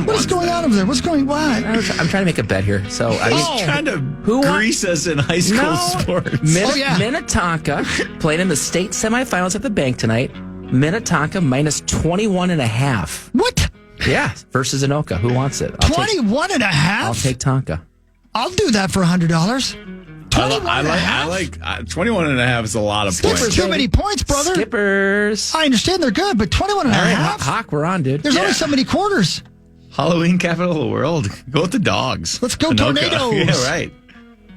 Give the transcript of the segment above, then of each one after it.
What's going on over there? What's going on? I'm trying to make a bet here. So He's trying to grease us in high school sports. Minnetonka played in the state semifinals at the bank tonight. Minnetonka minus 21.5. What? Yeah, versus Anoka. Who wants it? 21.5? I'll take Tonka. I'll do that for $100. I like 21.5 is a lot of points. Too many points, brother. Skippers. I understand they're good, but 21.5? All right, Hawk, we're on, dude. There's only so many quarters. Halloween capital of the world. Go with the dogs. Let's go Anoka. Tornadoes. Yeah,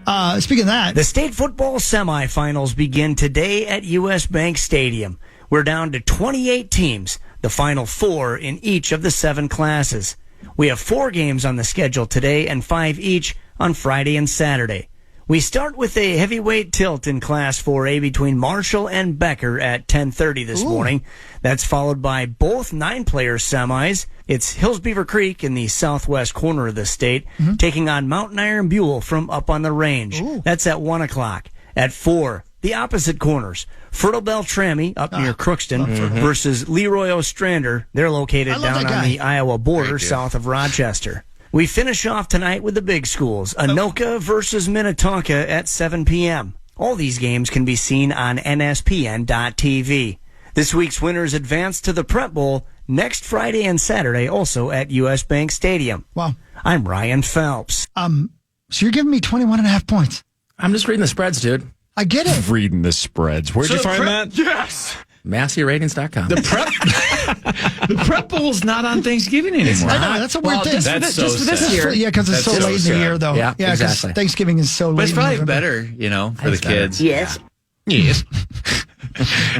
right. Speaking of that, the state football semifinals begin today at U.S. Bank Stadium. We're down to 28 teams, the final 4 in each of the 7 classes. We have 4 games on the schedule today and 5 each on Friday and Saturday. We start with a heavyweight tilt in Class 4A between Marshall and Becker at 10:30 this morning. That's followed by both 9-player semis. It's Hillsbeaver Creek in the southwest corner of the state, taking on Mountain Iron Buell from up on the range. That's at 1 o'clock. At 4, the opposite corners. Fertile Beltrami up near Crookston versus Leroy Ostrander. They're located down on the Iowa border south of Rochester. We finish off tonight with the big schools, Anoka versus Minnetonka at 7 p.m. All these games can be seen on NSPN.TV. This week's winners advance to the Prep Bowl next Friday and Saturday, also at U.S. Bank Stadium. Wow. I'm Ryan Phelps. So you're giving me 21.5 points. I'm just reading the spreads, dude. I get it. Reading the spreads. Where'd you find that? Yes. MasseyRatings.com. The Prep Bowl's not on Thanksgiving anymore. I know, that's a weird thing. That's so just for this sad. year. Yeah, because it's so late in the year, though. Yeah, because exactly. Thanksgiving is so late. But it's probably in November. better, for the kids. Yes. Yes.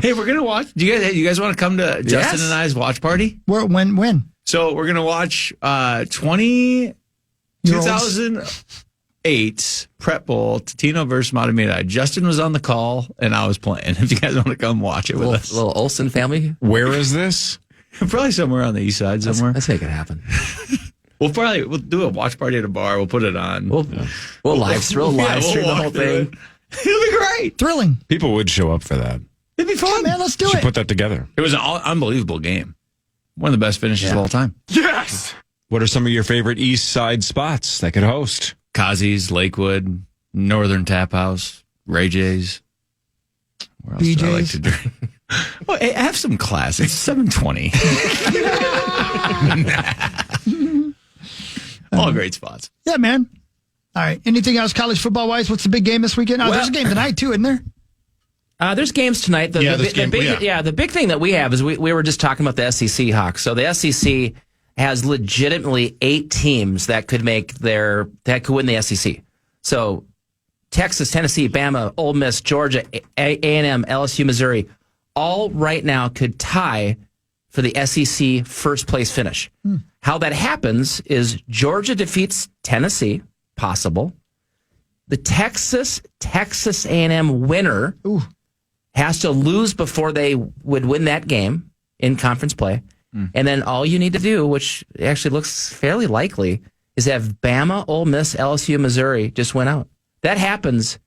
Hey, we're gonna watch. Do you guys want to come to Justin and I's watch party? When? So we're gonna watch 2008 Prep Bowl, Totino versus Matamida. Justin was on the call and I was playing. If you guys want to come watch it with us, Little Olsen family. Where is this? probably somewhere on the east side somewhere. Let's make it happen. We'll do a watch party at a bar. We'll put it on. We'll live stream the whole thing. It'll be great. Thrilling. People would show up for that. It'd be fun. Man, let's do Should it. put that together. It was an unbelievable game. One of the best finishes of all time. Yes. What are some of your favorite east side spots that could host? Kazi's, Lakewood, Northern Tap House, Ray J's. Where else do I like to drink? Well, hey, have some class. It's 7:20. All great spots. Yeah, man. All right. Anything else college football-wise? What's the big game this weekend? There's a game tonight, too, isn't there? There's games tonight. The big thing that we have is we were just talking about the SEC, Hawk. So the SEC has legitimately 8 teams that could win the SEC. So Texas, Tennessee, Bama, Ole Miss, Georgia, A&M, LSU, Missouri, all right now could tie for the SEC first place finish. How that happens is Georgia defeats Tennessee, possible. The Texas A&M winner has to lose before they would win that game in conference play. And then all you need to do, which actually looks fairly likely, is have Bama, Ole Miss, LSU, Missouri just win out. That happens.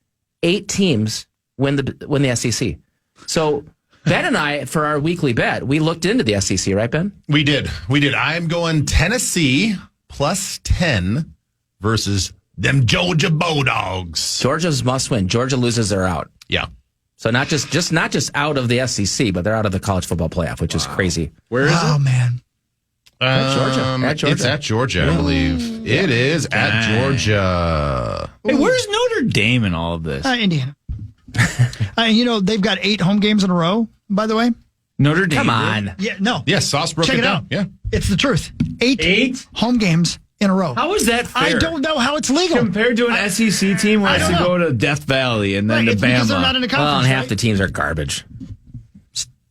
8 teams win the SEC. So Ben and I, for our weekly bet, we looked into the SEC, right, Ben? We did. I'm going Tennessee plus 10 versus them Georgia Bulldogs. Georgia's must win. Georgia loses, they're out. Yeah. So not just out of the SEC, but they're out of the college football playoff, which is crazy. Where is it? Oh, man. At Georgia. It's at Georgia, I believe. It is at Georgia. Hey, where's Notre Dame in all of this? Indiana. They've got 8 home games in a row, by the way. Notre Dame. Come on. Yeah, no. Yeah, Sauce broke Check it it down. out. Yeah. It's the truth. 8 home games in a row. How is that fair? I don't know how it's legal. Compared to an SEC team where has to go to Death Valley and then to It's because they're Bama. not in a conference. Well, and half right? the teams are garbage.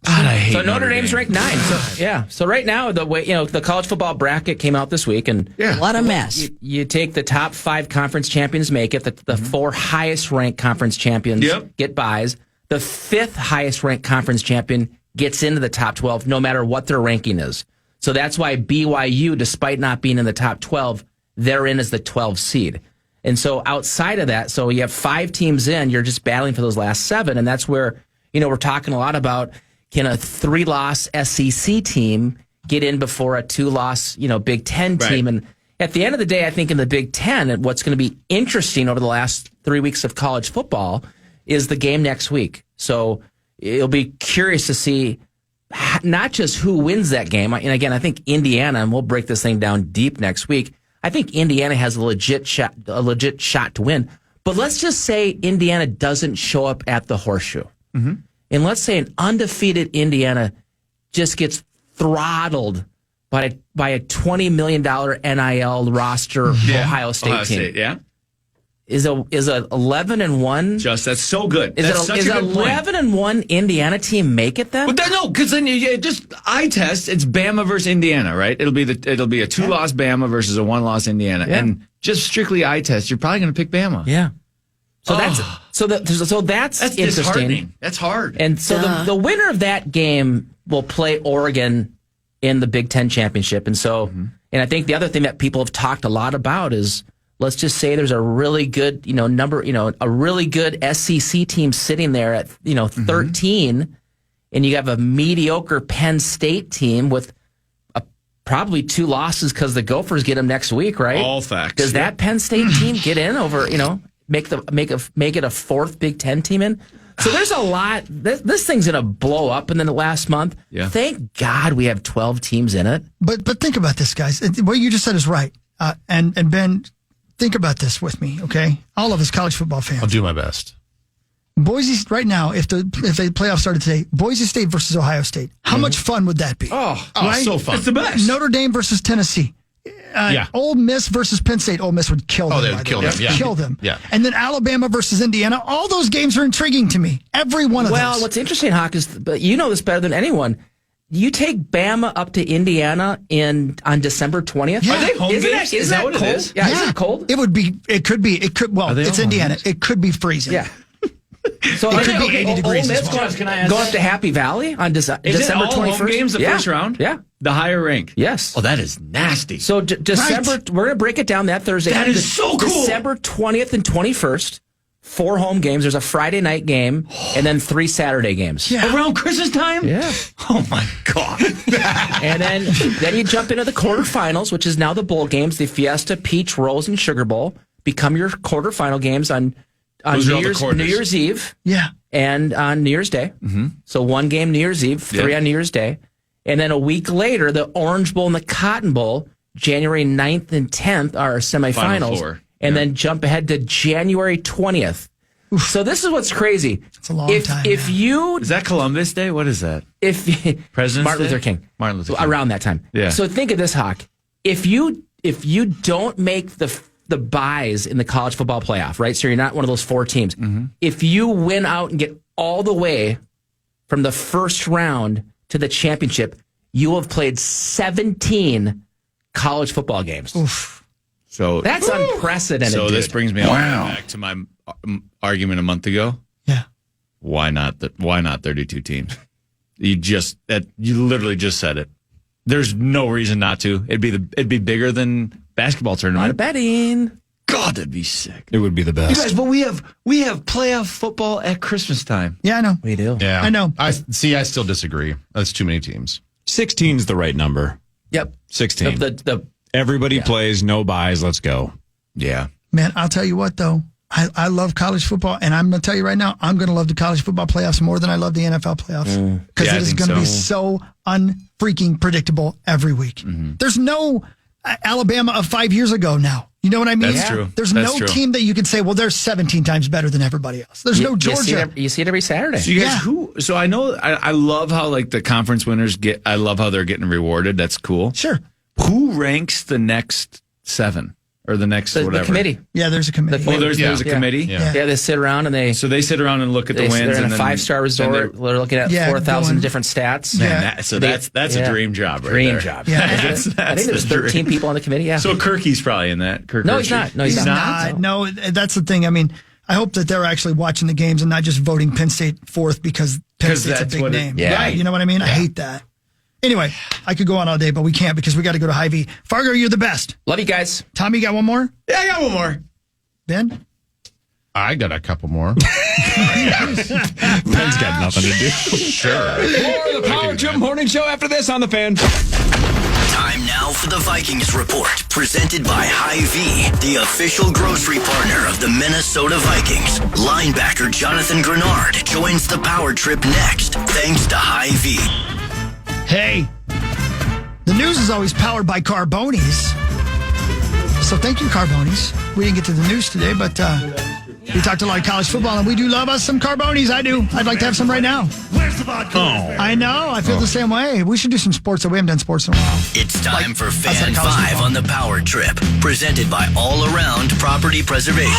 God, I hate So Notre Dame's ranked 9. So right now, the way the college football bracket came out this week, and What a mess. you take the top 5 conference champions make it. The 4 highest ranked conference champions get buys. The 5th highest ranked conference champion gets into the top 12, no matter what their ranking is. So that's why BYU, despite not being in the top 12, they're in as the 12 seed. And so outside of that, so you have 5 teams in, you're just battling for those last 7, and that's where we're talking a lot about. Can a 3-loss SEC team get in before a 2-loss, Big Ten team. And at the end of the day, I think in the Big Ten, what's going to be interesting over the last 3 weeks of college football is the game next week. So it'll be curious to see not just who wins that game. And again, I think Indiana, and we'll break this thing down deep next week, I think Indiana has a legit shot to win. But let's just say Indiana doesn't show up at the Horseshoe. Mm-hmm. And let's say an undefeated Indiana just gets throttled by a $20 million NIL roster Ohio State team. Yeah. Is a 11-1? Just that's so good. Is that's is 11-1 Indiana team make it then? But no, because then you just eye test. It's Bama versus Indiana, right? It'll be a 2-loss Bama versus a 1-loss Indiana, and just strictly eye test. You're probably going to pick Bama. Yeah. So that's interesting. Disheartening. That's hard. And so the winner of that game will play Oregon in the Big Ten championship. And so, and I think the other thing that people have talked a lot about is, let's just say there's a really good, a really good SEC team sitting there at, 13, and you have a mediocre Penn State team with probably 2 losses because the Gophers get them next week, right? All facts. Does that Penn State team get in over, make it a 4th Big Ten team in? So there's a lot. This thing's going to blow up in the last month. Yeah. Thank God we have 12 teams in it. But think about this, guys. What you just said is right. And Ben, think about this with me, okay? All of us college football fans. I'll do my best. Boise, right now, if the playoffs started today, Boise State versus Ohio State. How much fun would that be? Oh, so fun. It's the best. Notre Dame versus Tennessee. Ole Miss versus Penn State. Ole Miss would kill them. Oh, they would kill them. Yeah. Kill them. Yeah. And then Alabama versus Indiana. All those games are intriguing to me. Every one of those. Well, what's interesting, Hawk, is, but you know this better than anyone. You take Bama up to Indiana on December 20th. Yeah. Are they home games? Is that what cold? it is? Yeah. Is it cold? It could be. Well, it's Indiana. It could be freezing. Yeah. So it could be 80 degrees as well. Go up to Happy Valley on December 21st. Home games the first round? Yeah. The higher rank? Yes. Oh, that is nasty. So December, we're going to break it down that Thursday. That is so cool. December 20th and 21st, 4 home games. There's a Friday night game and then 3 Saturday games. Yeah. Around Christmas time? Yeah. Oh, my God. And then you jump into the quarterfinals, which is now the bowl games, the Fiesta, Peach, Rose, and Sugar Bowl. Become your quarterfinal games on New Year's Eve. Yeah. And on New Year's Day. Mm-hmm. So 1 game New Year's Eve, 3 on New Year's Day. And then a week later, the Orange Bowl and the Cotton Bowl, January 9th and 10th are semifinals. And then jump ahead to January 20th. Oof. So this is what's crazy. It's a long time. If you is that Columbus Day? What is that? President's Martin Luther King. Martin Luther King. Around that time. Yeah. So think of this, Hawk. If you don't make the buys in the college football playoff, right? So you're not one of those 4 teams. Mm-hmm. If you win out and get all the way from the first round to the championship, you will have played 17 college football games. Oof. So that's unprecedented. So this brings me back to my argument a month ago. Yeah. Why not 32 teams? You literally just said it. There's no reason not to. It'd be bigger than basketball tournament. A lot of betting. God, that'd be sick. It would be the best. You guys, but we have playoff football at Christmas time. Yeah, I know. We do. Yeah. I know. I still disagree. That's too many teams. 16 is the right number. Yep. 16. Everybody plays, no buys, let's go. Yeah. Man, I'll tell you what, though. I love college football, and I'm going to tell you right now, I'm going to love the college football playoffs more than I love the NFL playoffs. Because it is going to be so unfreaking predictable every week. Mm-hmm. There's no Alabama of 5 years ago now. You know what I mean? That's true. There's no team that you can say, well, they're 17 times better than everybody else. There's no Georgia. You see it every Saturday. So you guys, So I know, I love how like the conference winners I love how they're getting rewarded. That's cool. Sure. Who ranks the next 7? Or the next whatever. The committee. Yeah, there's a committee. There's a committee? Yeah, they sit around and they sit around and look at the wins. They're in and a 5-star resort. They're looking at 4,000 different stats. Man, that's a dream job right dream there. job. Yeah. I think there's 13 people on the committee. Yeah. So Kirky's probably in that. No, he's not. No, he's not. No, that's the thing. I mean, I hope that they're actually watching the games and not just voting Penn State 4th because Penn State's a big name. Right. You know what I mean? I hate that. Anyway, I could go on all day, but we can't because we got to go to Hy-Vee. Fargo, you're the best. Love you guys. Tommy, you got one more? Yeah, I got one more. Ben? I got a couple more. Ben's got nothing to do. Sure. More of the Power Trip Morning Show after this on the Fan. Time now for the Vikings Report, presented by Hy-Vee, the official grocery partner of the Minnesota Vikings. Linebacker Jonathan Grenard joins the Power Trip next, thanks to Hy-Vee. Hey, the news is always powered by Carbonis. So thank you, Carbonis. We didn't get to the news today, but we talked a lot of college football, and we do love us some Carbonis. I do. I'd like to have some right now. Where's the vodka? Oh. I know. I feel the same way. We should do some sports. We haven't done sports in a while. It's time for Fan 5 on the Power Trip, presented by All Around Property Preservation.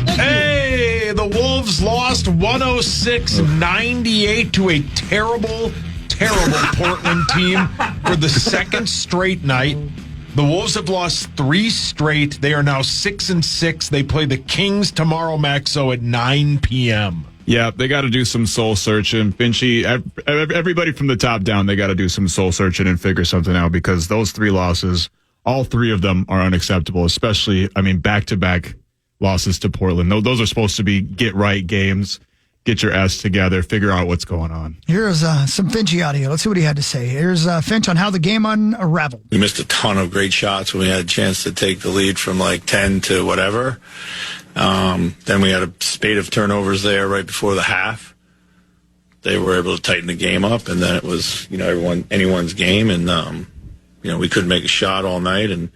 Hey, the Wolves lost 106-98 to a terrible Portland team for the second straight night. The Wolves have lost 3 straight. They are now 6-6. They play the Kings tomorrow, Maxo, at 9 p.m. Yeah, they got to do some soul searching. Finchy, everybody from the top down, they got to do some soul searching and figure something out, because those 3 losses, all 3 of them are unacceptable, especially, back-to-back losses to Portland. Those are supposed to be get-right games. Get your ass together, figure out what's going on. Here's some Finchy audio. Let's see what he had to say. Here's Finch on how the game unraveled. We missed a ton of great shots when we had a chance to take the lead from 10 to whatever. Then we had a spate of turnovers there right before the half. They were able to tighten the game up, and then it was anyone's game, and we couldn't make a shot all night, and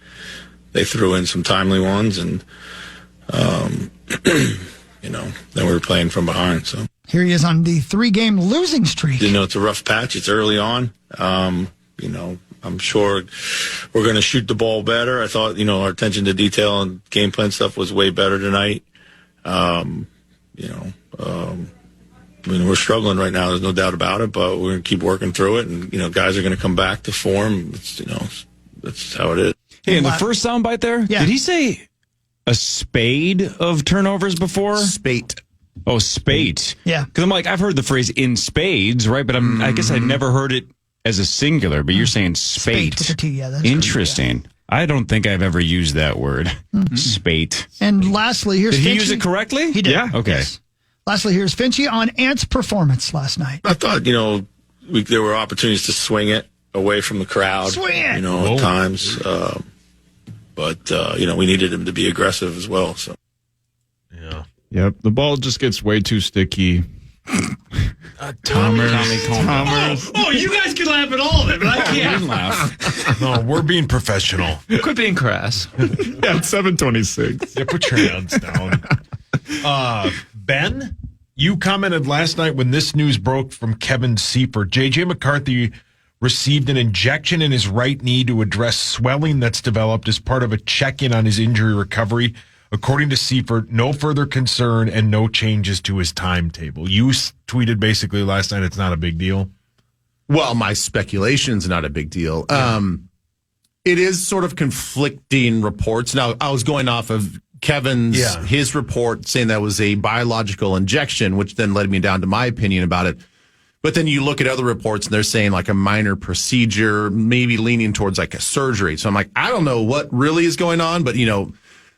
they threw in some timely ones, and then we were playing from behind. So here he is on the 3-game losing streak. It's a rough patch. It's early on. I'm sure we're going to shoot the ball better. I thought, our attention to detail and game plan stuff was way better tonight. We're struggling right now. There's no doubt about it, but we're going to keep working through it. And, guys are going to come back to form. That's how it is. Hey, in the first soundbite there, did he say a spade of turnovers before? Spate. Oh, spate. Yeah. Because I've heard the phrase in spades, right? But I guess I've never heard it as a singular, but you're saying spate. Spate with a T, yeah. That's interesting. Correct, yeah. I don't think I've ever used that word. Spate. And lastly, here's Did he Finchy. use it correctly? He did. Yeah? Okay. Yes. Lastly, here's Finchy on Ant's performance last night. I thought, there were opportunities to swing it away from the crowd. Swing it! At times. But we needed him to be aggressive as well. So, yeah. Yep. The ball just gets way too sticky. Tommy. Oh, you guys can laugh at all of it, but I can't laugh. No, we're being professional. Quit being crass. Yeah, it's 7:26. Yeah, put your hands down. Ben, you commented last night when this news broke from Kevin Seifert. J.J. McCarthy received an injection in his right knee to address swelling that's developed as part of a check-in on his injury recovery. According to Seifert, no further concern and no changes to his timetable. You tweeted basically last night it's not a big deal. Well, my speculation's not a big deal. Yeah. It is sort of conflicting reports. Now, I was going off of his report saying that was a biological injection, which then led me down to my opinion about it. But then you look at other reports and they're saying like a minor procedure, maybe leaning towards like a surgery. So I'm like, I don't know what really is going on, but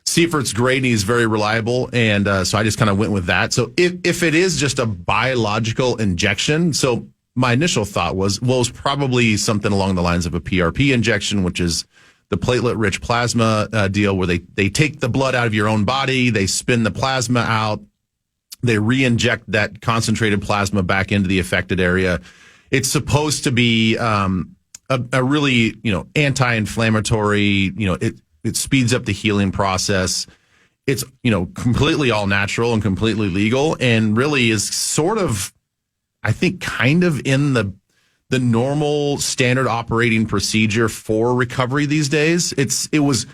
Seifert's great and he's very reliable. And so I just kind of went with that. So if it is just a biological injection, so my initial thought was, well, it's probably something along the lines of a PRP injection, which is the platelet-rich plasma deal where they take the blood out of your own body, they spin the plasma out, they re-inject that concentrated plasma back into the affected area. It's supposed to be a really, anti-inflammatory, it speeds up the healing process. It's, completely all natural and completely legal and really is sort of, I think, kind of in the normal standard operating procedure for recovery these days. It was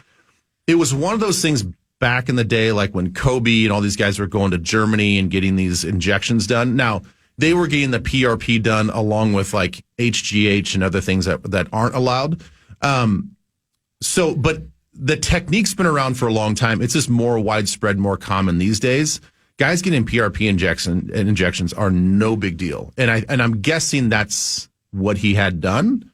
one of those things back in the day, like when Kobe and all these guys were going to Germany and getting these injections done. Now, they were getting the PRP done along with like HGH and other things that aren't allowed. But the technique's been around for a long time. It's just more widespread, more common these days. Guys getting PRP injections are no big deal. And I'm guessing that's what he had done.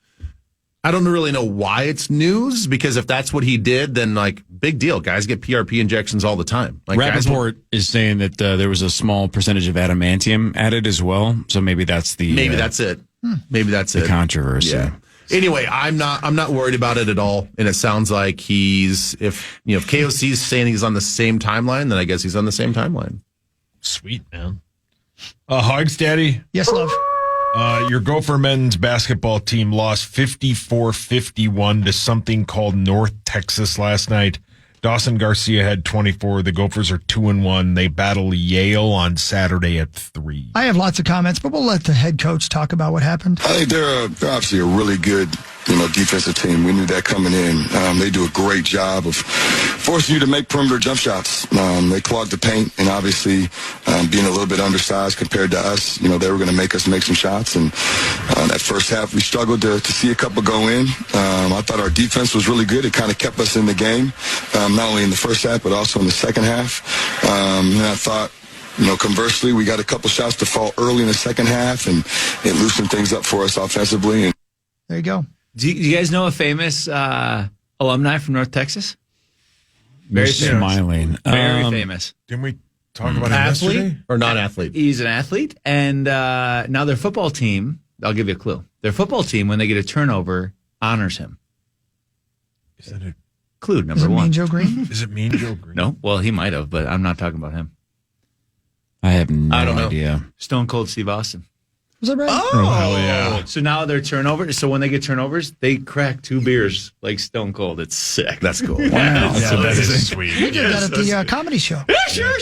I don't really know why it's news, because if that's what he did, then like big deal. Guys get PRP injections all the time. Like Rappaport is saying that there was a small percentage of adamantium added as well. So maybe that's the that's it. Maybe that's the it. controversy. Yeah. Anyway, I'm not worried about it at all. And it sounds like if KOC is saying he's on the same timeline, then I guess he's on the same timeline. Sweet, man. Hogs Daddy. Yes, love. Your Gopher men's basketball team lost 54-51 to something called North Texas last night. Dawson Garcia had 24. The Gophers are 2-1. They battle Yale on Saturday at 3. I have lots of comments, but we'll let the head coach talk about what happened. I think they're obviously a really good, defensive team. We knew that coming in. They do a great job of forcing you to make perimeter jump shots. They clog the paint, and obviously being a little bit undersized compared to us, they were going to make us make some shots. And that first half, we struggled to see a couple go in. I thought our defense was really good. It kind of kept us in the game, not only in the first half, but also in the second half. And I thought, conversely, we got a couple shots to fall early in the second half, and it loosened things up for us offensively. And there you go. Do you guys know a famous alumni from North Texas? Very smiling. Very famous. Didn't we talk about him athlete yesterday? Or non-athlete? He's an athlete, and now their football team, I'll give you a clue. Their football team, when they get a turnover, honors him. Is that a clue number one? Mean Joe Green? Is it Mean Joe Green? No. Well, he might have, but I'm not talking about him. I have I don't know. idea. Stone Cold Steve Austin. Was that right? Oh, hell yeah. So now they're turnovers. So when they get turnovers, they crack 2 beers like Stone Cold. It's sick. That's cool. Wow. That is sweet. We did that at the comedy show. Yeah, sure.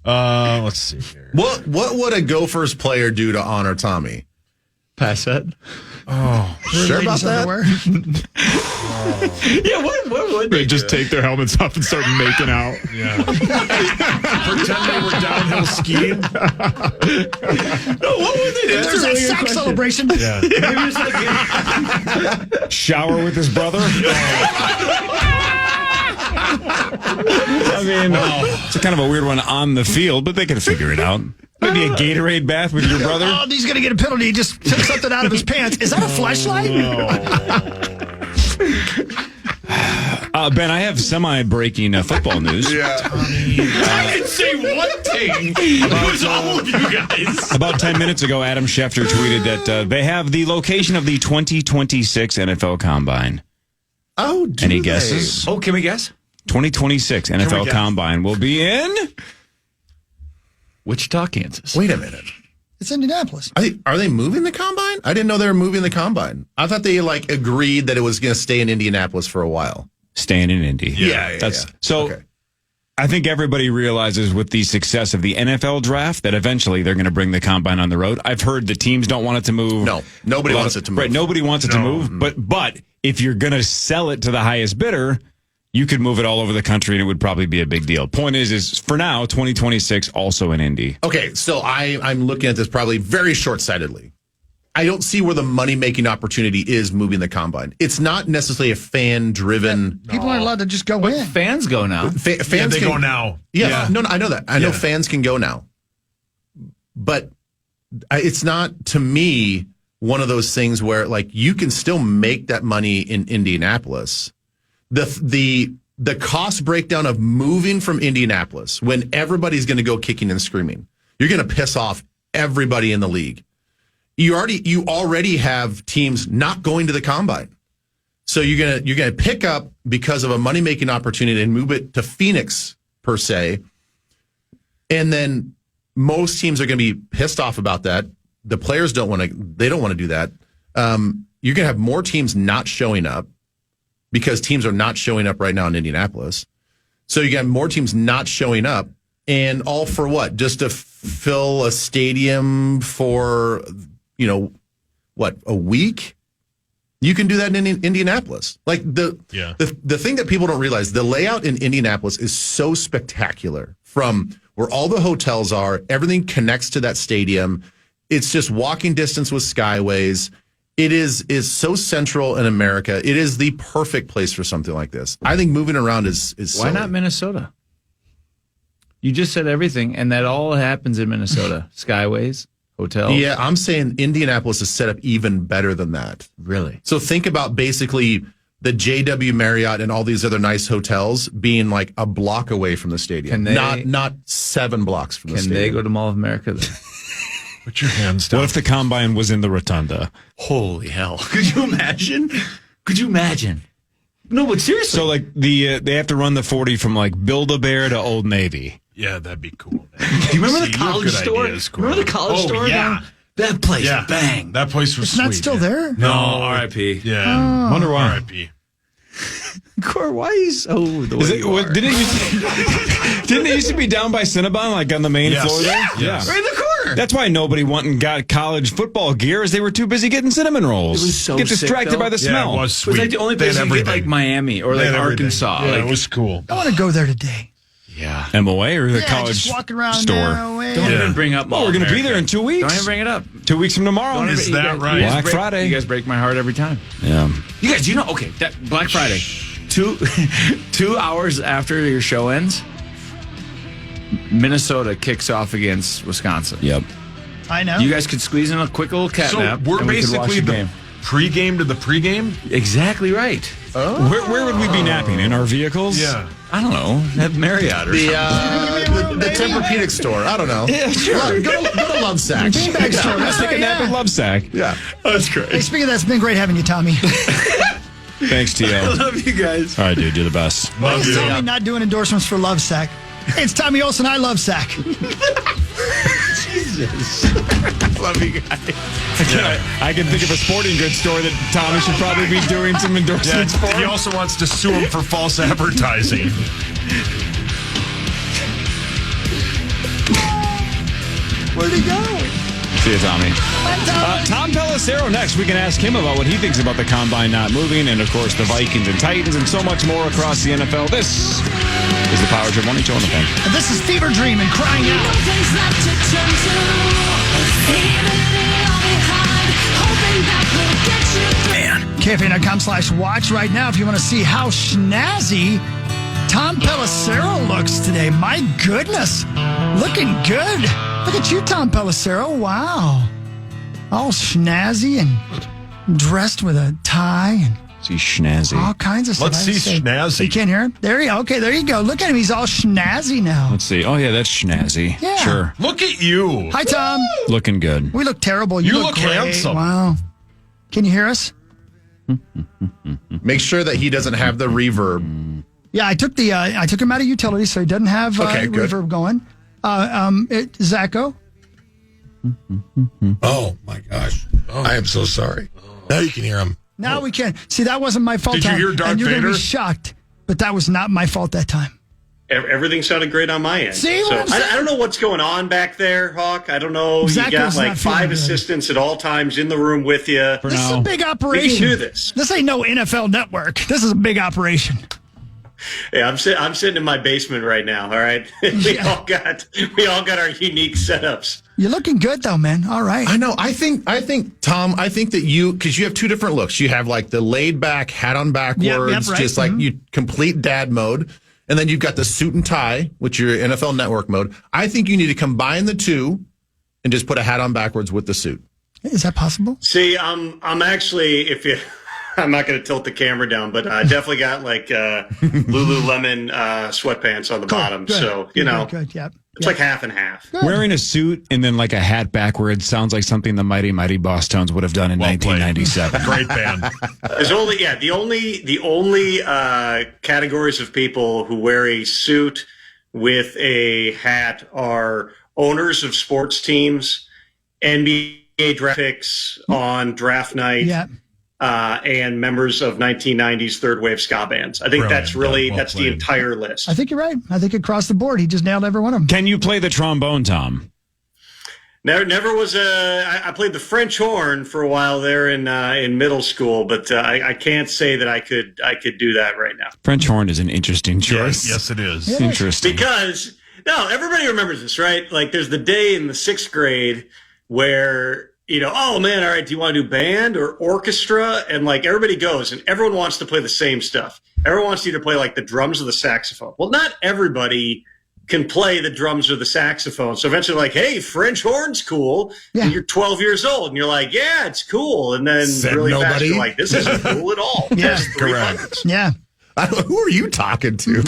Let's see here. What would a Gophers player do to honor Tommy? Pass that. Oh, Sure about that? Yeah, what would They just take their helmets off and start making out. yeah. Pretend they were downhill skiing. No, what would they do? That's There's a that really good sack question. celebration. Yeah. Maybe it's like, Shower with his brother. I mean, It's a kind of a weird one on the field, but they can figure it out. Maybe a Gatorade bath with your brother. Oh, he's going to get a penalty. He just took something out of his pants. Is that a fleshlight? Ben, I have semi-breaking football news. I can say one thing. It was all of you guys. About 10 minutes ago, Adam Schefter tweeted that they have the location of the 2026 NFL Combine. Oh, do Any they? guesses? Oh, can we guess? 2026 NFL Combine will be in Wichita, Kansas. Wait a minute. It's Indianapolis. Are they moving the combine? I didn't know they were moving the combine. I thought they agreed that it was going to stay in Indianapolis for a while. staying in Indy. Yeah. So Okay. I think everybody realizes with the success of the NFL draft that eventually they're going to bring the combine on the road. I've heard the teams don't want it to move. No, nobody wants it to move. Right, nobody wants it to move. But if you're going to sell it to the highest bidder, you could move it all over the country and it would probably be a big deal. Point is for now, 2026 also in Indy. Okay, so I'm looking at this probably very short-sightedly. I don't see where the money-making opportunity is moving the combine. It's not necessarily a fan-driven... People aren't allowed to just go in. Fans go now. Fans they can go now. Yeah, no, I know that. I know fans can go now. But it's not, to me, one of those things where, you can still make that money in Indianapolis. The cost breakdown of moving from Indianapolis when everybody's going to go kicking and screaming, you're going to piss off everybody in the league. You already have teams not going to the combine, so you're gonna pick up because of a money making opportunity and move it to Phoenix per se, and then most teams are going to be pissed off about that. The players don't want to do that. You're going to have more teams not showing up because teams are not showing up right now in Indianapolis. So you got more teams not showing up, and all for what? Just to fill a stadium for, a week? You can do that in Indianapolis. The thing that people don't realize, the layout in Indianapolis is so spectacular. From where all the hotels are, everything connects to that stadium. It's just walking distance with skyways. It is so central in America. It is the perfect place for something like this. I think moving around is Why silly. not Minnesota? You just said everything, and that all happens in Minnesota. Skyways, hotels. Yeah, I'm saying Indianapolis is set up even better than that. Really? So think about basically the JW Marriott and all these other nice hotels being like a block away from the stadium. Not 7 blocks from the stadium. Can they go to Mall of America then? Put your hands down. What if the combine was in the rotunda? Holy hell. Could you imagine? No, but seriously. So, like, they have to run the 40 from, like, Build-A-Bear to Old Navy. Yeah, that'd be cool. Do you remember the college store? Remember the college store? Yeah. That place, bang. That place was sweet. It's not still there? No, R.I.P. Yeah. Wonder why. R.I.P. Core, why are you so the way you are? Didn't it used to be down by Cinnabon, like on the main floor there? Yes. Right in the corner. That's why nobody went and got college football gear, as they were too busy getting cinnamon rolls. It was so Get distracted sick, by the smell. Yeah, it was sweet. It was like the only They place had you could get everything. like Miami or They like had everything. Arkansas. Yeah, like, it was cool. I want to go there today. yeah. MOA or the Yeah, college just walking around store? Don't even bring up Mall Oh, we're going to be America. there in 2 weeks. Don't even bring it up. 2 weeks from tomorrow. Is that right? Black Friday. You guys break my heart every time. Yeah. You guys, you know, okay, that Black Friday, 2 hours after your show ends, Minnesota kicks off against Wisconsin. Yep. I know. You guys could squeeze in a quick little cat So nap. we're and we could watch basically the the game. pregame to the pregame? Exactly right. Where would we be napping? In our vehicles? Yeah. I don't know. At Marriott or something. The Tempur-Pedic store. I don't know. Yeah, sure. Go to Lovesac. Beanbag store. Let's take a nap at Lovesack. Yeah. That's great. Hey, speaking of that, it's been great having you, Tommy. Thanks, T.O. Love you guys. All right, dude. You're the best. Why is Tommy not doing endorsements for Lovesack? Hey, it's Tommy Olsen. I love Sack. Love you guys. I can think of a sporting goods store that Tommy should probably be doing some endorsements for. He also wants to sue him for false advertising. Where'd he go? See you, Tommy. Tom Pelissero next. We can ask him about what he thinks about the combine not moving, and of course the Vikings and Titans, and so much more across the NFL. This is the Power Trip Morning Show on the Fan. And this is Fever Dream and Crying Out. KFAN.com/watch right now if you want to see how snazzy Tom Pelissero looks today. My goodness. Looking good. Look at you, Tom Pelissero. Wow. All snazzy and dressed with a tie and See snazzy. all kinds of stuff. Let's see snazzy. You can't hear him? There you go. Okay, there you go. Look at him. He's all snazzy now. Let's see. Oh, yeah, that's snazzy. Yeah. Sure. Look at you. Hi, Tom. Looking good. We look terrible. You look look great. handsome. Wow. Can you hear us? Make sure that he doesn't have the reverb. Yeah, I took him out of utilities, so he doesn't have Okay, good. reverb going. Zacho? Oh my gosh! I am so sorry. Now you can hear him. Now we can. See, that wasn't my fault. Did you Tom, hear Darth and you're going to be Vader? shocked, but that was not my fault that time. Everything sounded great on my end. See so what I'm saying? I don't know what's going on back there, Hawk. I don't know. Zacho's You got like not feeling 5 good. assistants at all times in the room with you. This is a big operation. We can do this. This ain't no NFL network. This is a big operation. Yeah, I'm sitting in my basement right now. All right, we all got our unique setups. You're looking good, though, man. All right. I know. I think, Tom, I think that because you have 2 different looks. You have like the laid back, hat on backwards, Yep, right. just like you complete dad mode. And then you've got the suit and tie, which your NFL network mode. I think you need to combine the 2 and just put a hat on backwards with the suit. Is that possible? See, I'm actually, I'm not going to tilt the camera down, but I definitely got like Lululemon sweatpants on the bottom. Good. So, you know, Good. Yep. it's like half and half. Wearing a suit and then like a hat backwards sounds like something the Mighty Mighty Boss Tones would have done in 1997. Great band. There's the only categories of people who wear a suit with a hat are owners of sports teams, NBA draft picks on draft night, and members of 1990s third wave ska bands. I think that's the entire list. I think you're right. I think across the board, he just nailed every one of them. Can you play the trombone, Tom? Never was I played the French horn for a while there in middle school, but I can't say that I could do that right now. French horn is an interesting choice. Yes, it is. Interesting. Because everybody remembers this, right? Like there's the day in the 6th grade where oh man, all right, do you want to do band or orchestra? And like everybody goes and everyone wants to play the same stuff. Everyone wants you to play like the drums or the saxophone. Well, not everybody can play the drums or the saxophone. So eventually, like, hey, French horn's cool. Yeah. And you're 12 years old, and you're like, yeah, it's cool. And then fast, you're like, this isn't cool at all. Yeah, correct. Yeah. Who are you talking to?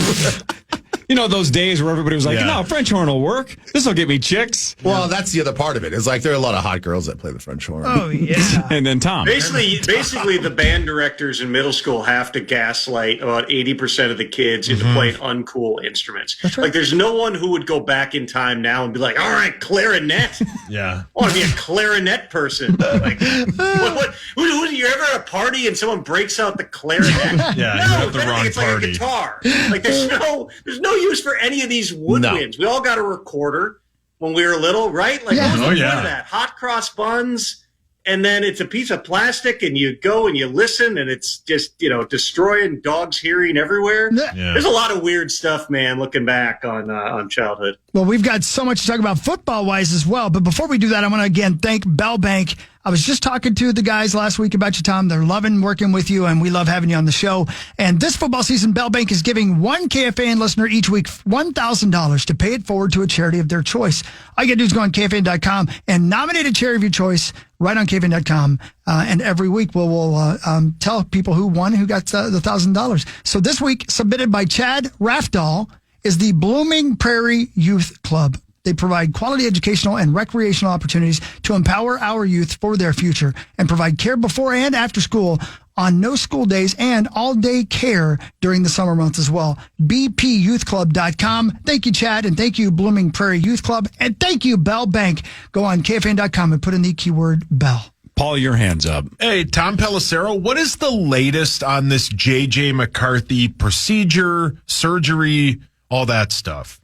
You know, those days where everybody was like, no, French horn will work. This will get me chicks. Well, that's the other part of it. It's like there are a lot of hot girls that play the French horn. Oh, yeah. And then Tom. Basically, the band directors in middle school have to gaslight about 80% of the kids into playing uncool instruments. That's right. Like, there's no one who would go back in time now and be like, all right, clarinet. Yeah. I want to be a clarinet person. Like, you're ever at a party and someone breaks out the clarinet? Yeah, no, the wrong it's party. Like a guitar. Like, there's no use for any of these woodwinds. We all got a recorder when we were little, right? Like, what was that? Hot cross buns, and then it's a piece of plastic, and you go and you listen, and it's just, destroying dogs' hearing everywhere. Yeah. There's a lot of weird stuff, man, looking back on childhood. Well, we've got so much to talk about football-wise as well, but before we do that, I want to again thank Bell Bank. I was just talking to the guys last week about you, Tom. They're loving working with you, and we love having you on the show. And this football season, Bell Bank is giving one KFAN listener each week $1,000 to pay it forward to a charity of their choice. All you got to do is go on KFAN.com and nominate a charity of your choice right on KFAN.com. And every week we'll tell people who won, who got the $1,000. So this week, submitted by Chad Rafdahl, is the Blooming Prairie Youth Club. They provide quality educational and recreational opportunities to empower our youth for their future and provide care before and after school on no school days and all-day care during the summer months as well. bpyouthclub.com. Thank you, Chad, and thank you, Blooming Prairie Youth Club, and thank you, Bell Bank. Go on KFAN.com and put in the keyword Bell. Paul, your hands up. Hey, Tom Pelissero, what is the latest on this J.J. McCarthy procedure, surgery, all that stuff?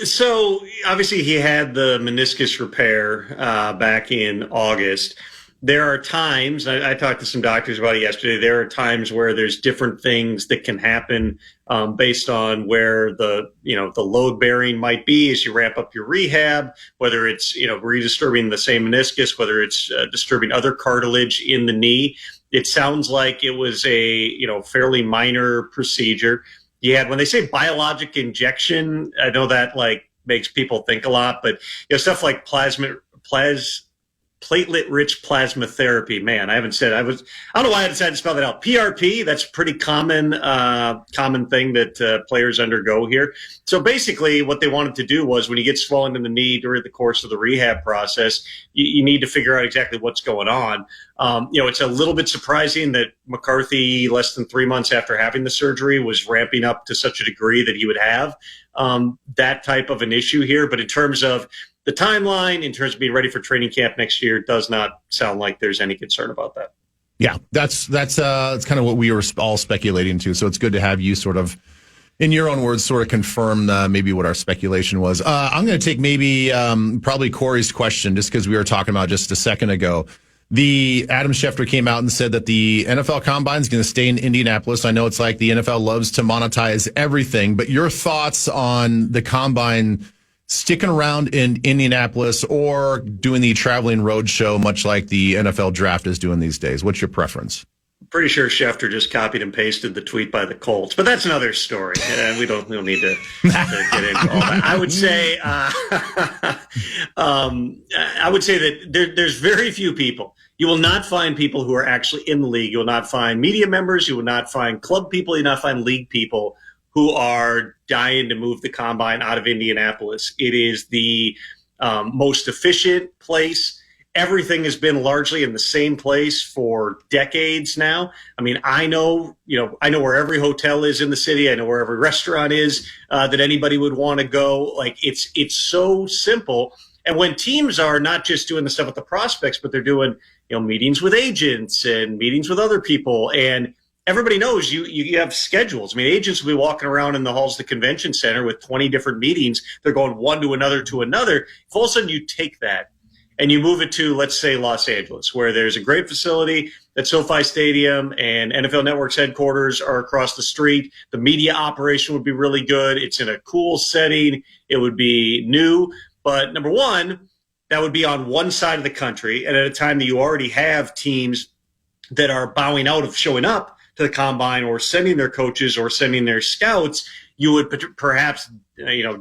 So obviously he had the meniscus repair back in August. There are times, I talked to some doctors about it yesterday, there are times where there's different things that can happen based on where the load bearing might be as you ramp up your rehab, whether it's, redisturbing the same meniscus, whether it's disturbing other cartilage in the knee. It sounds like it was a, fairly minor procedure. Yeah, when they say biologic injection, I know that makes people think a lot, but stuff like platelet-rich plasma therapy. Man, I don't know why I decided to spell that out. PRP, that's a pretty common thing that players undergo here. So basically what they wanted to do was when you get swelling in the knee during the course of the rehab process, you need to figure out exactly what's going on. It's a little bit surprising that McCarthy, less than 3 months after having the surgery, was ramping up to such a degree that he would have that type of an issue here. But in terms of the timeline, in terms of being ready for training camp next year, does not sound like there's any concern about that. Yeah, that's kind of what we were all speculating to. So it's good to have you sort of, in your own words, sort of confirm maybe what our speculation was. I'm going to take maybe probably Corey's question, just because we were talking about just a second ago. The Adam Schefter came out and said that the NFL Combine is going to stay in Indianapolis. I know it's like the NFL loves to monetize everything, but your thoughts on the Combine sticking around in Indianapolis or doing the traveling road show, much like the NFL draft is doing these days? What's your preference? Pretty sure Schefter just copied and pasted the tweet by the Colts, but that's another story. We don't need to get into all that. I would say, that there's very few people. You will not find people who are actually in the league. You will not find media members. You will not find club people. You will not find league people who are dying to move the Combine out of Indianapolis. It is the most efficient place. Everything has been largely in the same place for decades now. I mean, I know where every hotel is in the city. I know where every restaurant is that anybody would want to go. Like, it's so simple. And when teams are not just doing the stuff with the prospects, but they're doing, meetings with agents and meetings with other people, and everybody knows you have schedules. I mean, agents will be walking around in the halls of the convention center with 20 different meetings. They're going one to another to another. If all of a sudden you take that and you move it to, let's say, Los Angeles, where there's a great facility at SoFi Stadium and NFL Network's headquarters are across the street, the media operation would be really good. It's in a cool setting. It would be new. But number one, that would be on one side of the country. And at a time that you already have teams that are bowing out of showing up to the Combine or sending their coaches or sending their scouts, you would perhaps,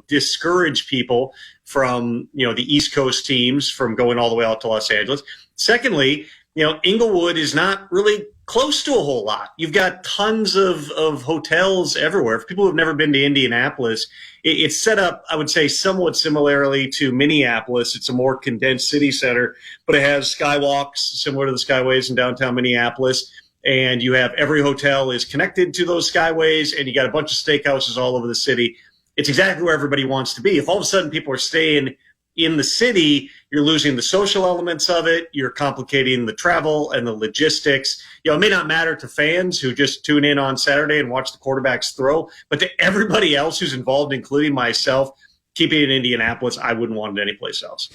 discourage people from, the East Coast teams from going all the way out to Los Angeles. Secondly, Inglewood is not really close to a whole lot. You've got tons of hotels everywhere. For people who have never been to Indianapolis, it's set up, I would say, somewhat similarly to Minneapolis. It's a more condensed city center, but it has skywalks similar to the skyways in downtown Minneapolis. And you have every hotel is connected to those skyways, and you got a bunch of steakhouses all over the city. It's exactly where everybody wants to be. If all of a sudden people are staying in the city, you're losing the social elements of it. You're complicating the travel and the logistics. It may not matter to fans who just tune in on Saturday and watch the quarterbacks throw, but to everybody else who's involved, including myself, keeping it in Indianapolis, I wouldn't want it anyplace else.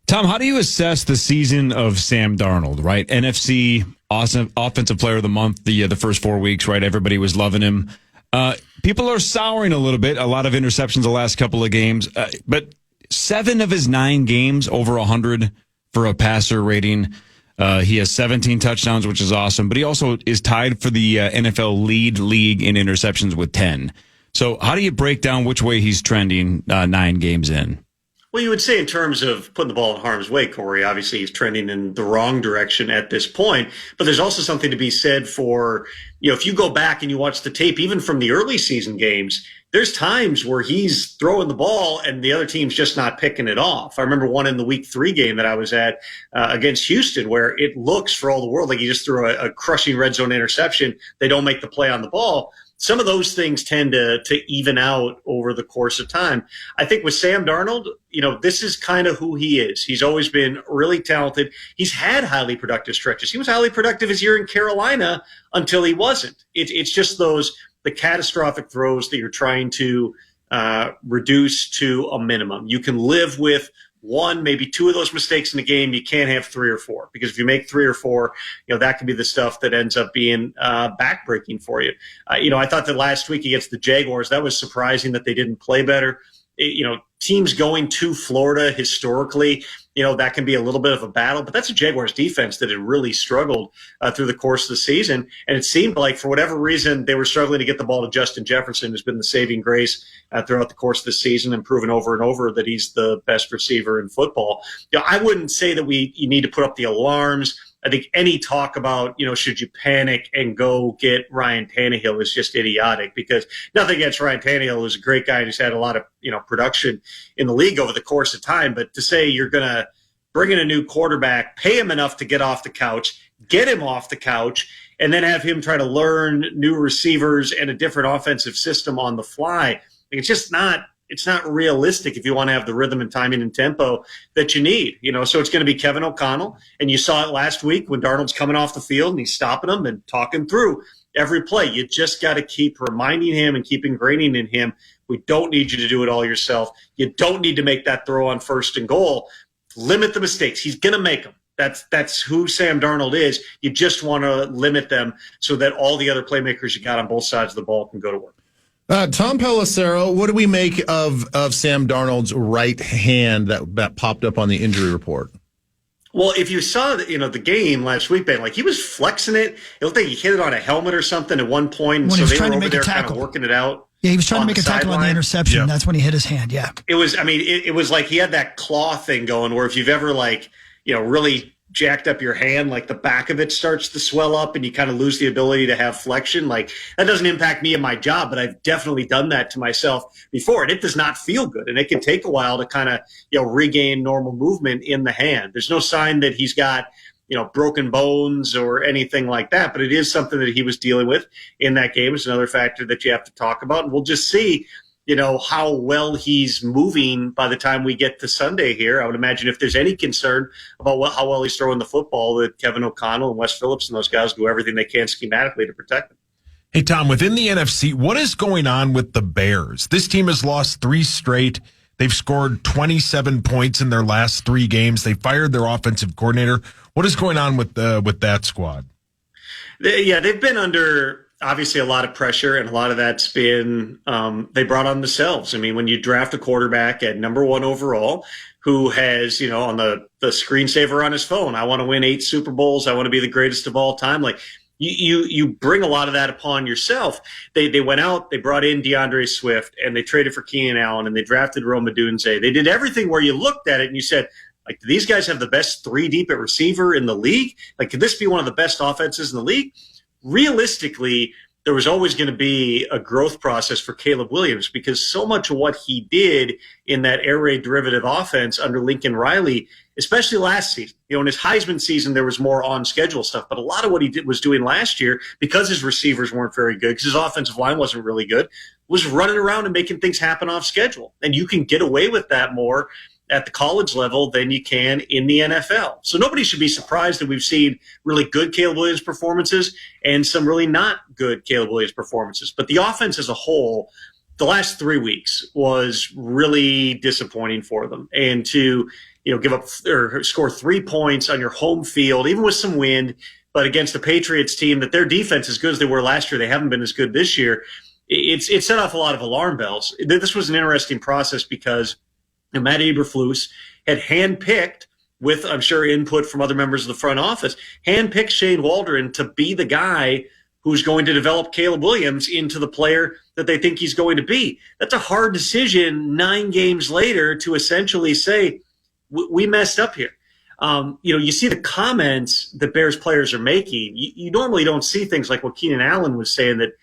Tom, how do you assess the season of Sam Darnold, right? NFC awesome offensive player of the month, the first 4 weeks, right? Everybody was loving him. People are souring a little bit. A lot of interceptions the last couple of games, but 7 of his 9 games over 100 for a passer rating. He has 17 touchdowns, which is awesome, but he also is tied for the NFL league in interceptions with 10. So how do you break down which way he's trending 9 games in? Well, you would say in terms of putting the ball in harm's way, Corey, obviously he's trending in the wrong direction at this point. But there's also something to be said for, if you go back and you watch the tape, even from the early season games, there's times where he's throwing the ball and the other team's just not picking it off. I remember one in the week 3 game that I was at against Houston where it looks for all the world like he just threw a crushing red zone interception. They don't make the play on the ball. Some of those things tend to even out over the course of time. I think with Sam Darnold, this is kind of who he is. He's always been really talented. He's had highly productive stretches. He was highly productive his year in Carolina until he wasn't. It's just the catastrophic throws that you're trying to reduce to a minimum. You can live with 1, maybe 2 of those mistakes in the game. You can't have 3 or 4 because if you make 3 or 4, that can be the stuff that ends up being backbreaking for you. I thought that last week against the Jaguars, that was surprising that they didn't play better. Teams going to Florida historically, that can be a little bit of a battle, but that's a Jaguars defense that had really struggled through the course of the season. And it seemed like for whatever reason, they were struggling to get the ball to Justin Jefferson, who's been the saving grace throughout the course of the season and proven over and over that he's the best receiver in football. I wouldn't say that you need to put up the alarms. I think any talk about, should you panic and go get Ryan Tannehill is just idiotic because nothing against Ryan Tannehill, who's a great guy and he's had a lot of, production in the league over the course of time. But to say you're going to bring in a new quarterback, pay him enough to get off the couch, get him off the couch, and then have him try to learn new receivers and a different offensive system on the fly, it's just not. It's not realistic if you want to have the rhythm and timing and tempo that you need, so it's going to be Kevin O'Connell. And you saw it last week when Darnold's coming off the field and he's stopping him and talking through every play. You just got to keep reminding him and keep ingraining in him. We don't need you to do it all yourself. You don't need to make that throw on 1st and goal. Limit the mistakes. He's going to make them. That's who Sam Darnold is. You just want to limit them so that all the other playmakers you got on both sides of the ball can go to work. Tom Pelissero, what do we make of Sam Darnold's right hand that popped up on the injury report? Well, if you saw the game last week, Ben, like he was flexing it. It looked like he hit it on a helmet or something at one point, and so they were over there kind of working it out. Yeah, he was trying to make a tackle on the interception. Yep. That's when he hit his hand. Yeah, it was. I mean, it was like he had that claw thing going where if you've ever really jacked up your hand, like the back of it starts to swell up and you kind of lose the ability to have flexion. Like that doesn't impact me and my job, but I've definitely done that to myself before, and it does not feel good. And it can take a while to kind of, regain normal movement in the hand. There's no sign that he's got, broken bones or anything like that, but it is something that he was dealing with in that game. It's another factor that you have to talk about, and we'll just see how well he's moving by the time we get to Sunday here. I would imagine if there's any concern about how well he's throwing the football, that Kevin O'Connell and Wes Phillips and those guys do everything they can schematically to protect him. Hey, Tom, within the NFC, what is going on with the Bears? This team has lost 3 straight. They've scored 27 points in their last 3 games. They fired their offensive coordinator. What is going on with that squad? They've been under obviously a lot of pressure, and a lot of that's been they brought on themselves. I mean, when you draft a quarterback at number 1 overall who has, on the screensaver on his phone, I want to win 8 Super Bowls, I want to be the greatest of all time. Like, You bring a lot of that upon yourself. They went out, they brought in DeAndre Swift, and they traded for Keenan Allen, and they drafted Rome Odunze. They did everything where you looked at it and you said, like, do these guys have the best 3 deep at receiver in the league? Like, could this be one of the best offenses in the league? Realistically, there was always going to be a growth process for Caleb Williams because so much of what he did in that air raid derivative offense under Lincoln Riley, especially last season, in his Heisman season, there was more on schedule stuff, but a lot of what he was doing last year, because his receivers weren't very good, because his offensive line wasn't really good, was running around and making things happen off schedule. And you can get away with that more at the college level than you can in the NFL. So nobody should be surprised that we've seen really good Caleb Williams performances and some really not good Caleb Williams performances. But the offense as a whole, the last 3 weeks was really disappointing for them. And to, give up or score 3 points on your home field, even with some wind, but against the Patriots team that their defense, as good as they were last year, they haven't been as good this year. It set off a lot of alarm bells. This was an interesting process because Matt Eberflus had handpicked, with, I'm sure, input from other members of the front office, handpicked Shane Waldron to be the guy who's going to develop Caleb Williams into the player that they think he's going to be. That's a hard decision 9 games later to essentially say, we messed up here. You see the comments that Bears players are making. You normally don't see things like what Keenan Allen was saying, that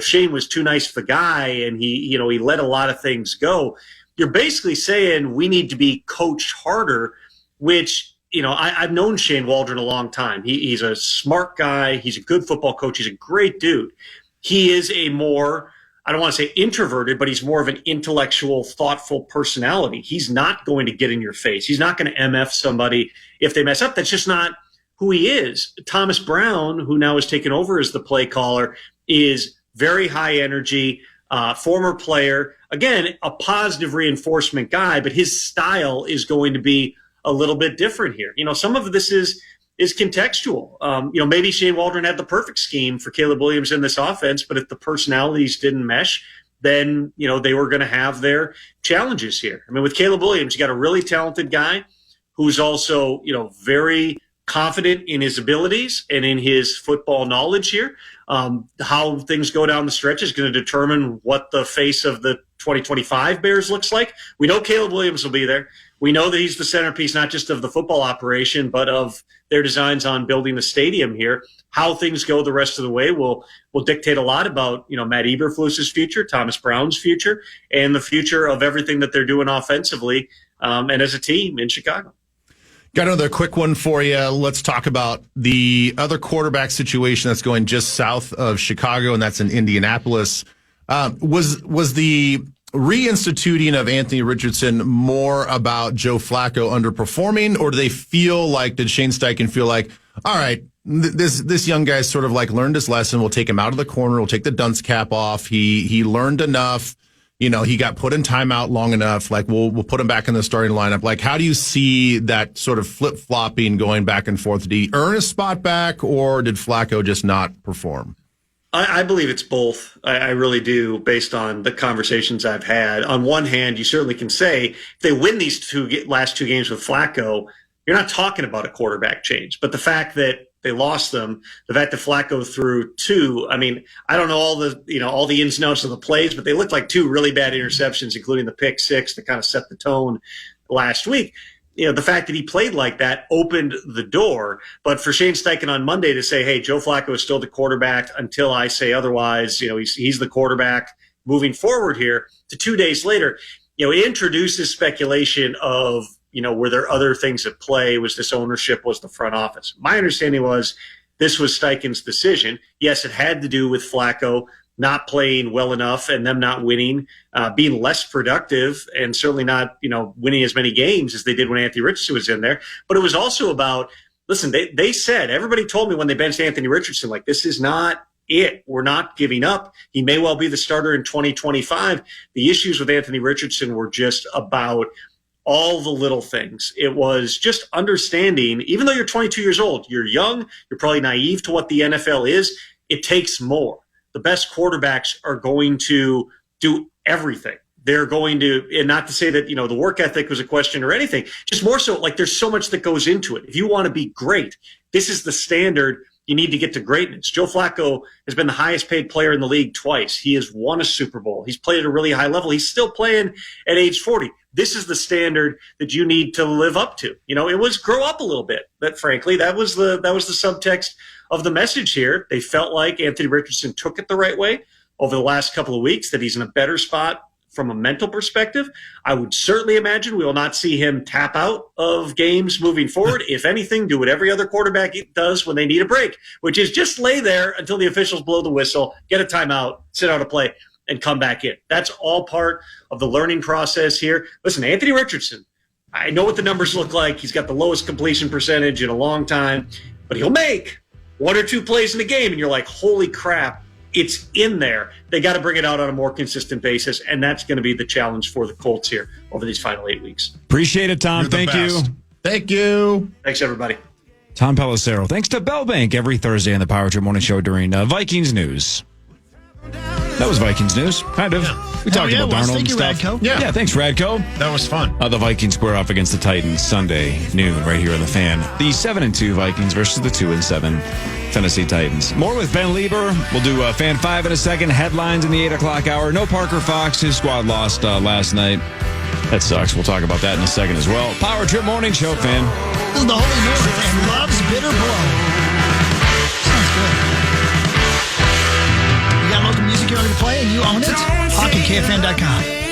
Shane was too nice for the guy and he let a lot of things go. You're basically saying we need to be coached harder, which, I've known Shane Waldron a long time. He's a smart guy. He's a good football coach. He's a great dude. He is a more, I don't want to say introverted, but he's more of an intellectual, thoughtful personality. He's not going to get in your face. He's not going to MF somebody if they mess up. That's just not who he is. Thomas Brown, who now has taken over as the play caller, is very high energy, former player. Again, a positive reinforcement guy, but his style is going to be a little bit different here. Some of this is contextual. Maybe Shane Waldron had the perfect scheme for Caleb Williams in this offense, but if the personalities didn't mesh, then, they were going to have their challenges here. I mean, with Caleb Williams, you got a really talented guy who's also, very confident in his abilities and in his football knowledge here. How things go down the stretch is going to determine what the face of the 2025 Bears looks like. We know Caleb Williams will be there. We know that he's the centerpiece, not just of the football operation, but of their designs on building the stadium here. How things go the rest of the way will dictate a lot about, Matt Eberflus's future, Thomas Brown's future, and the future of everything that they're doing offensively and as a team in Chicago. Got another quick one for you. Let's talk about the other quarterback situation that's going just south of Chicago, and that's in Indianapolis. Was the reinstituting of Anthony Richardson more about Joe Flacco underperforming, or did Shane Steichen feel like, all right, this young guy's sort of like learned his lesson. We'll take him out of the corner. We'll take the dunce cap off. He learned enough. He got put in timeout long enough. Like, we'll put him back in the starting lineup. Like, how do you see that sort of flip-flopping going back and forth? Did he earn his spot back, or did Flacco just not perform? I believe it's both. I really do, based on the conversations I've had. On one hand, you certainly can say if they win these last 2 games with Flacco, you're not talking about a quarterback change. But the fact that they lost them, the fact that Flacco threw 2, I mean, I don't know all the ins and outs of the plays, but they looked like 2 really bad interceptions, including the pick 6 that kind of set the tone last week. The fact that he played like that opened the door. But for Shane Steichen on Monday to say, hey, Joe Flacco is still the quarterback until I say otherwise, he's the quarterback moving forward here, to 2 days later, it introduces speculation of, were there other things at play? Was this ownership? Was the front office? My understanding was this was Steichen's decision. Yes, it had to do with Flacco not playing well enough and them not winning, being less productive, and certainly not, winning as many games as they did when Anthony Richardson was in there. But it was also about, listen, they said, everybody told me when they benched Anthony Richardson, like, this is not it. We're not giving up. He may well be the starter in 2025. The issues with Anthony Richardson were just about all the little things. It was just understanding, even though you're 22 years old, you're young, you're probably naive to what the NFL is. It takes more. The best quarterbacks are going to do everything. They're going to, and not to say that, the work ethic was a question or anything, just more so, like, there's so much that goes into it. If you want to be great, this is the standard you need to get to greatness. Joe Flacco has been the highest paid player in the league twice. He has won a Super Bowl. He's played at a really high level. He's still playing at age 40. This is the standard that you need to live up to. It was grow up a little bit. But frankly, that was the subtext of the message here. They felt like Anthony Richardson took it the right way over the last couple of weeks, that he's in a better spot from a mental perspective. I would certainly imagine we will not see him tap out of games moving forward. If anything, do what every other quarterback does when they need a break, which is just lay there until the officials blow the whistle, get a timeout, sit out a play, and come back in. That's all part of the learning process here. Listen, Anthony Richardson, I know what the numbers look like. He's got the lowest completion percentage in a long time, but he'll make 1 or 2 plays in a game, and you're like, holy crap, it's in there. They got to bring it out on a more consistent basis, and that's going to be the challenge for the Colts here over these final 8 weeks. Appreciate it, Tom. Thank you. Thank you. Thanks, everybody. Tom Pelissero. Thanks to Bell Bank every Thursday on the Power Trip Morning Show during Vikings News. That was Vikings News, kind of. Yeah. We talked about Darnold and stuff. Radko. Yeah, thanks, Radko. That was fun. The Vikings square off against the Titans Sunday noon right here on the Fan. The 7-2 Vikings versus the 2-7 Tennessee Titans. More with Ben Leber. We'll do Fan 5 in a second. Headlines in the 8 o'clock hour. No Parker Fox. His squad lost last night. That sucks. We'll talk about that in a second as well. Power Trip Morning Show, Fan. This is the Holy North and loves bitter blow. Sounds good. You got local music you want me to play and you own it? HockeyKFN.com.